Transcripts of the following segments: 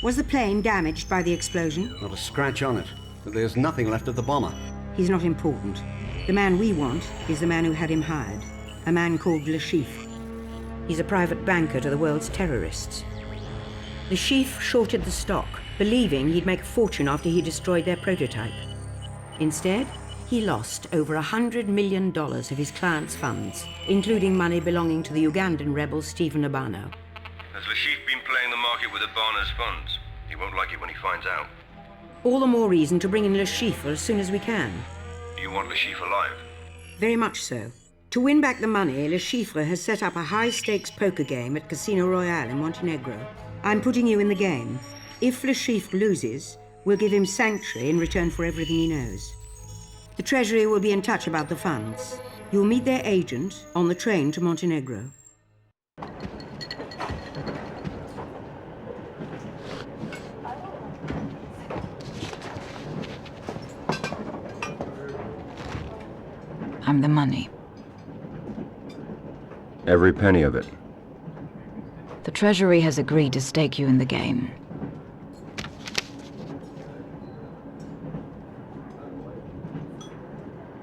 Was the plane damaged by the explosion? Not a scratch on it. But there's nothing left of the bomber. He's not important. The man we want is the man who had him hired. A man called Le Chiffre. He's a private banker to the world's terrorists. Le Chiffre shorted the stock, believing he'd make a fortune after he destroyed their prototype. Instead, he lost over $100 million of his clients' funds, including money belonging to the Ugandan rebel Stephen Obano. Has Le Chiffre been playing the market with Obano's funds? He won't like it when he finds out. All the more reason to bring in Le Chiffre as soon as we can. You want Le Chiffre alive? Very much so. To win back the money, Le Chiffre has set up a high-stakes poker game at Casino Royale in Montenegro. I'm putting you in the game. If Le Chiffre loses, we'll give him sanctuary in return for everything he knows. The Treasury will be in touch about the funds. You'll meet their agent on the train to Montenegro. I'm the money. Every penny of it. The Treasury has agreed to stake you in the game.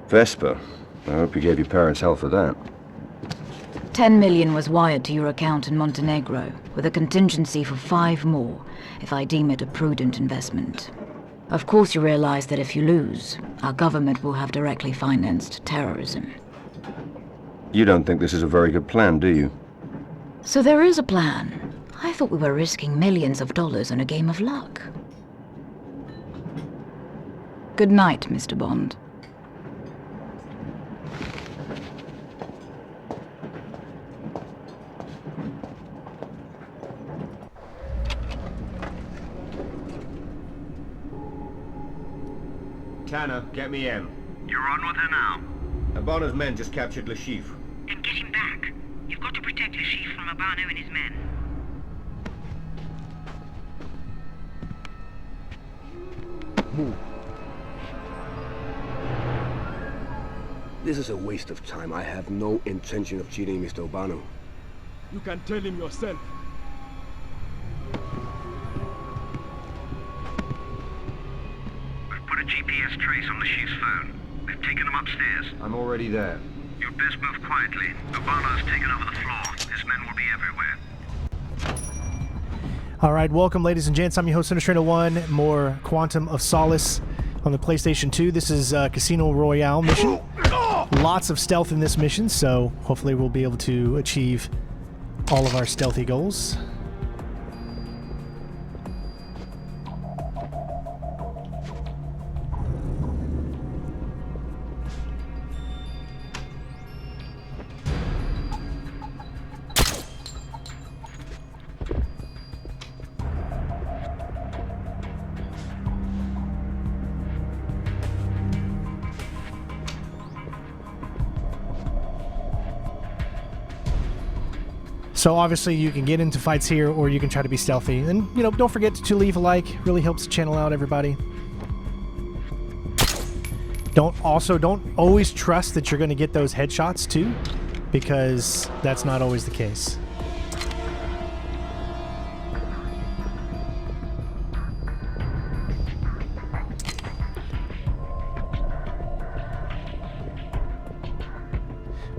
Vesper. I hope you gave your parents hell for that. 10 million was wired to your account in Montenegro, with a contingency for 5 more, if I deem it a prudent investment. Of course you realize that if you lose, our government will have directly financed terrorism. You don't think this is a very good plan, do you? So there is a plan. I thought we were risking millions of dollars on a game of luck. Good night, Mr. Bond. Tanner, get me M. You're on with her now. Obano's men just captured Le Chiffre. Then get him back. You've got to protect Le Chiffre from Obano and his men. This is a waste of time. I have no intention of cheating Mr. Obano. You can tell him yourself. We've put a GPS trace on Le Chiffre's phone. We've taken him upstairs. I'm already there. You'd best move quietly. Obano's taken over the floor. His men will be everywhere. All right, welcome, ladies and gents. I'm your host, Trainer 1. More Quantum of Solace on the PlayStation 2. This is Casino Royale mission. Lots of stealth in this mission, so hopefully we'll be able to achieve all of our stealthy goals. So obviously you can get into fights here, or you can try to be stealthy. And, you know, don't forget to leave a like. Really helps the channel out, everybody. Don't always trust that you're going to get those headshots too, because that's not always the case.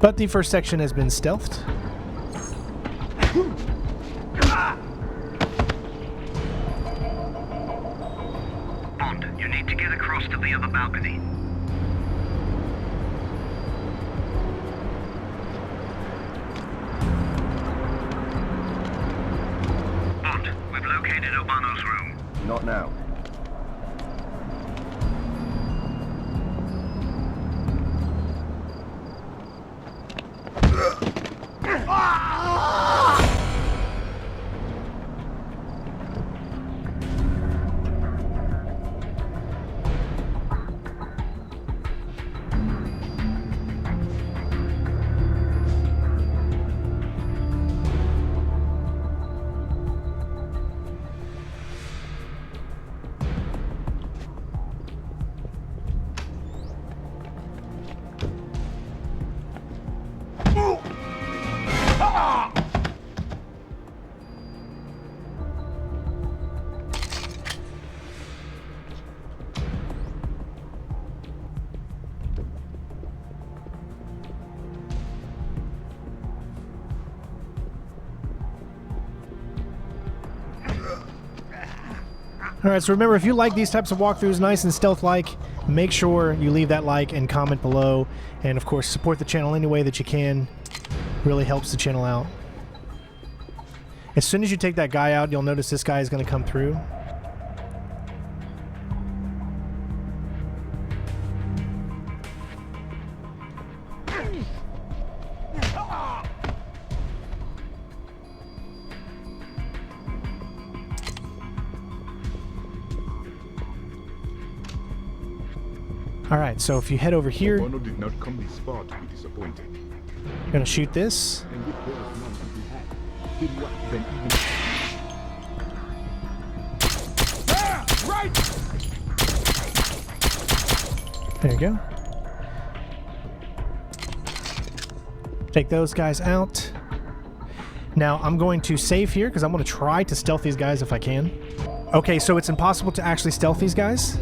But the first section has been stealthed. Bond, you need to get across to the other balcony. Bond, we've located Obano's room. Not now. Alright, so remember, if you like these types of walkthroughs, nice and stealth-like, make sure you leave that like and comment below. And of course, support the channel any way that you can. Really helps the channel out. As soon as you take that guy out, you'll notice this guy is going to come through. Alright, so if you head over here, Bono did not come this far to be disappointed. you're going to shoot this. And if there was none to be had, did what then even... Right! There you go. Take those guys out. Now, I'm going to save here because I'm going to try to stealth these guys if I can. Okay, so it's impossible to actually stealth these guys.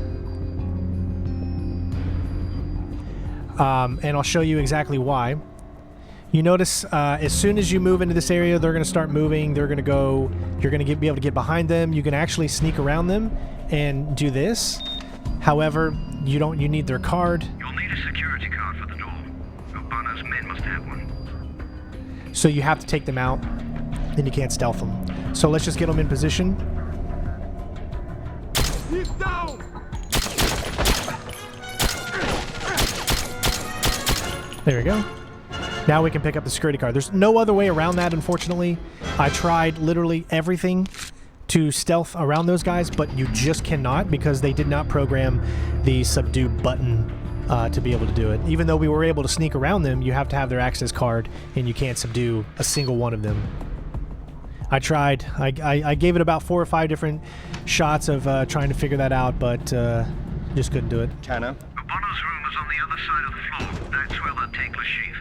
And I'll show you exactly why. You notice as soon as you move into this area, they're going to start moving. They're going to go. You're going to be able to get behind them. You can actually sneak around them and do this. However, you don't. You need their card. You'll need a security card for the door. Bono's men must have one. So you have to take them out. Then you can't stealth them. So let's just get them in position. He's down! There we go. Now we can pick up the security card. There's no other way around that, unfortunately. I tried literally everything to stealth around those guys, but you just cannot because they did not program the subdue button to be able to do it. Even though we were able to sneak around them, you have to have their access card, and you can't subdue a single one of them. I tried. I gave it about 4 or 5 different shots of trying to figure that out, but just couldn't do it. Tanner? Bono's room is on the other side of the floor. That's where they'll take Lashif.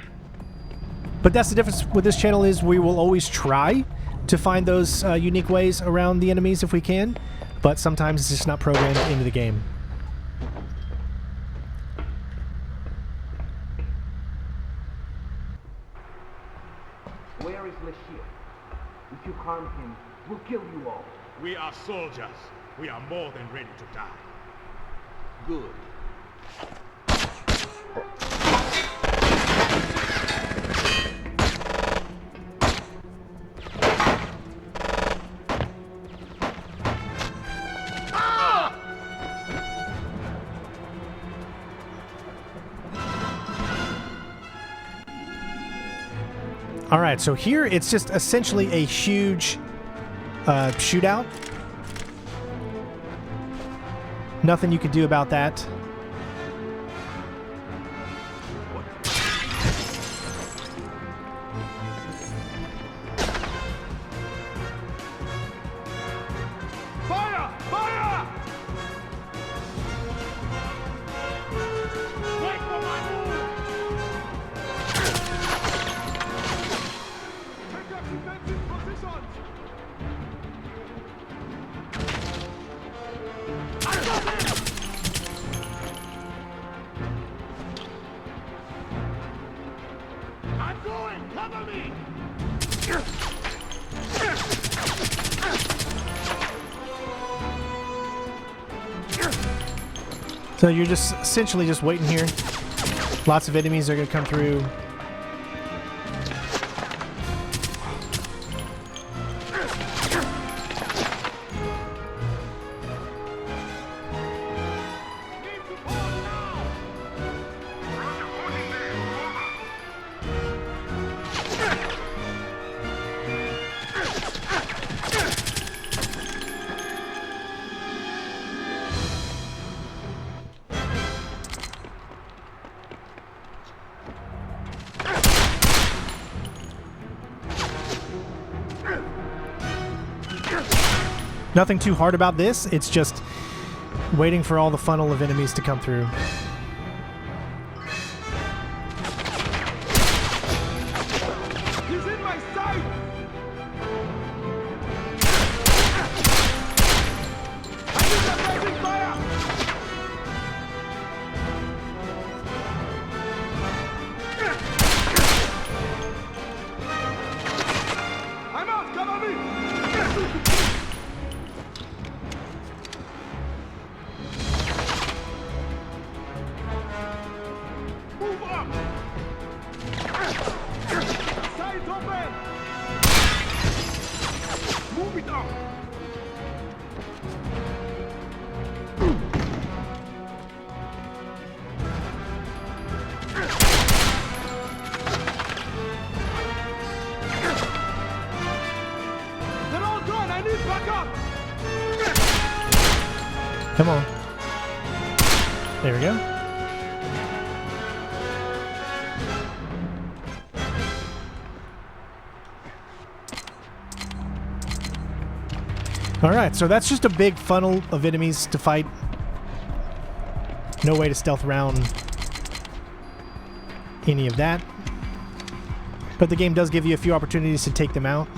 But that's the difference with this channel is we will always try to find those unique ways around the enemies if we can, but sometimes it's just not programmed into the game. Where is Lashif? If you harm him, we'll kill you all. We are soldiers. We are more than ready to die. Good. Alright, so here it's just essentially a huge shootout. Nothing you can do about that. Fire! Fire! Wait for my move! Take up defensive positions! I got him! I'm going! Cover me! So you're just essentially just waiting here. Lots of enemies are going to come through. Nothing too hard about this. It's just waiting for all the funnel of enemies to come through. He's in my sight! I need a blazing fire! I'm out! Cover me! Come on. There we go. Alright, so that's just a big funnel of enemies to fight. No way to stealth around any of that. But the game does give you a few opportunities to take them out.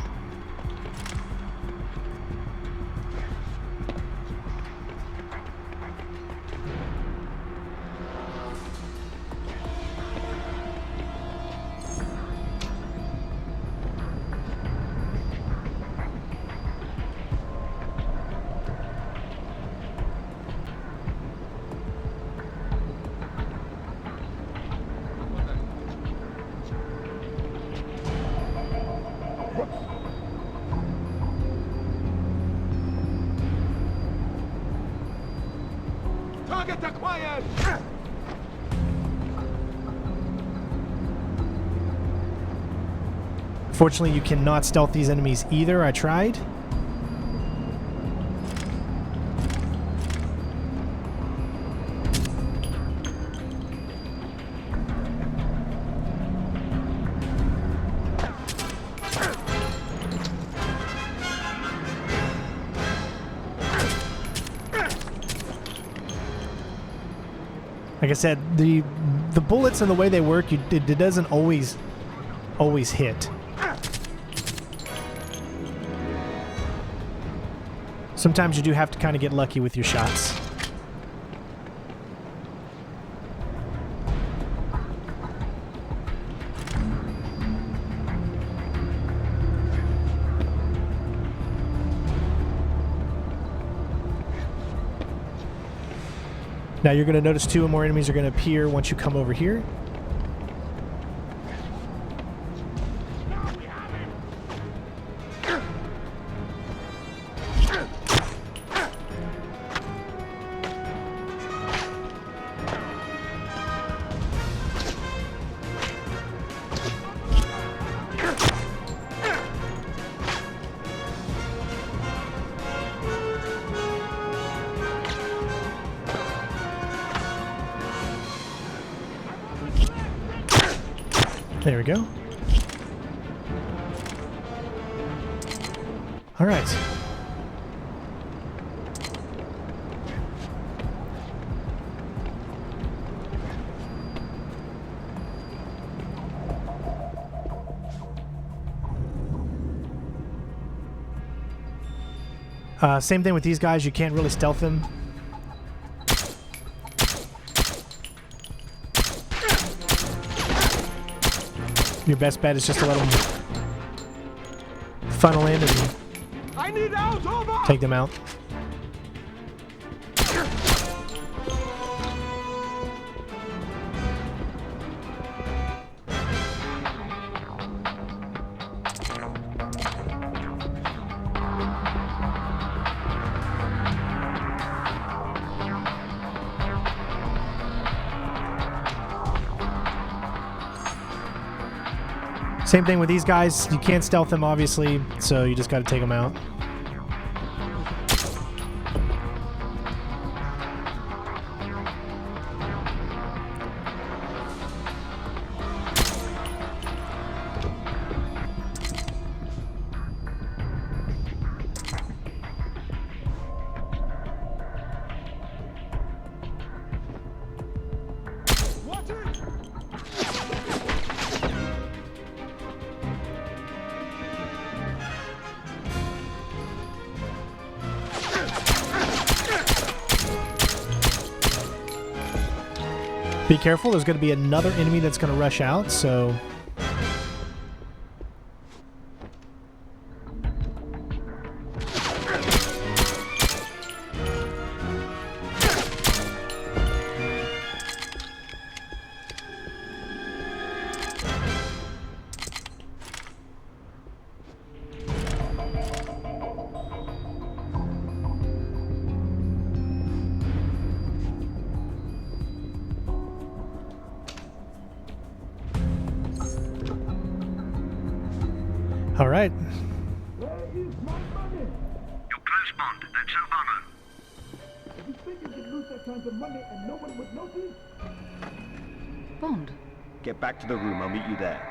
Target acquired! Fortunately, you cannot stealth these enemies either. I tried. Like I said, the bullets and the way they work, it doesn't always hit. Sometimes you do have to kind of get lucky with your shots. Now you're going to notice 2 more enemies are going to appear once you come over here. There we go. All right. Same thing with these guys. You can't really stealth them. Your best bet is just to let them funnel in and take them out. Same thing with these guys. You can't stealth them, obviously, so you just got to take them out. Be careful, there's going to be another enemy that's going to rush out, so... All right. You're close, Bond. That's Obama. You think you could lose that kind of money and no one would notice? Bond. Get back to the room. I'll meet you there.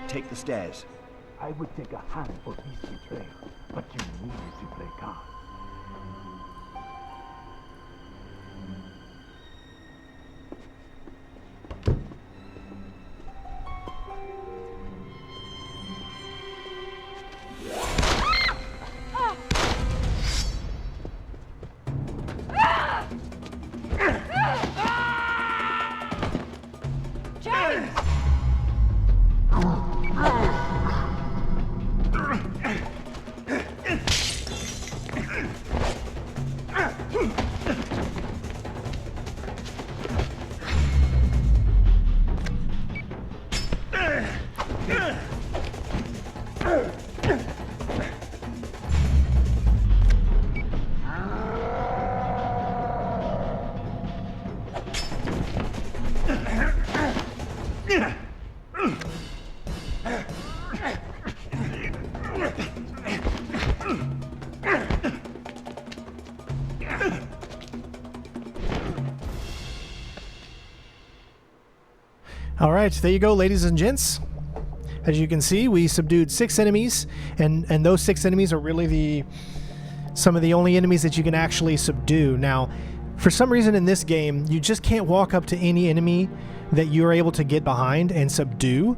Take the stairs. I would take a hand for this betrayal, but you needed to play cards. All right, there you go, ladies and gents. As you can see, we subdued 6 enemies, and those 6 enemies are really some of the only enemies that you can actually subdue. Now, for some reason in this game, you just can't walk up to any enemy that you're able to get behind and subdue.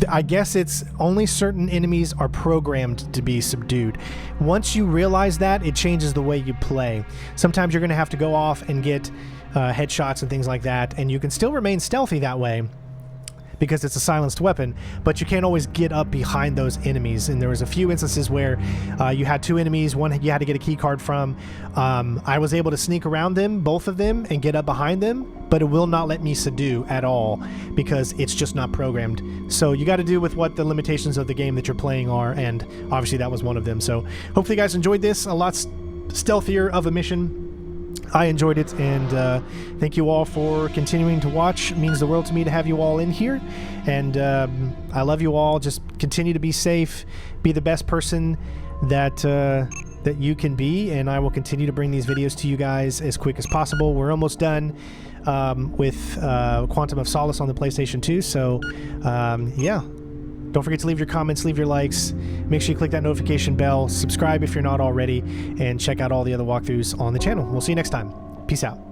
I guess it's only certain enemies are programmed to be subdued. Once you realize that, it changes the way you play. Sometimes you're going to have to go off and get headshots and things like that, and you can still remain stealthy that way, because it's a silenced weapon, but you can't always get up behind those enemies. And there was a few instances where you had 2 enemies, one you had to get a key card from. I was able to sneak around them, both of them, and get up behind them, but it will not let me subdue at all because it's just not programmed. So you got to do with what the limitations of the game that you're playing are, and obviously that was one of them. So hopefully you guys enjoyed this. A lot stealthier of a mission. I enjoyed it, and thank you all for continuing to watch. It means the world to me to have you all in here, and I love you all. Just continue to be safe, be the best person that that you can be, and I will continue to bring these videos to you guys as quick as possible. We're almost done with Quantum of Solace on the PlayStation 2, so yeah. Don't forget to leave your comments, leave your likes. Make sure you click that notification bell, subscribe if you're not already, and check out all the other walkthroughs on the channel. We'll see you next time. Peace out.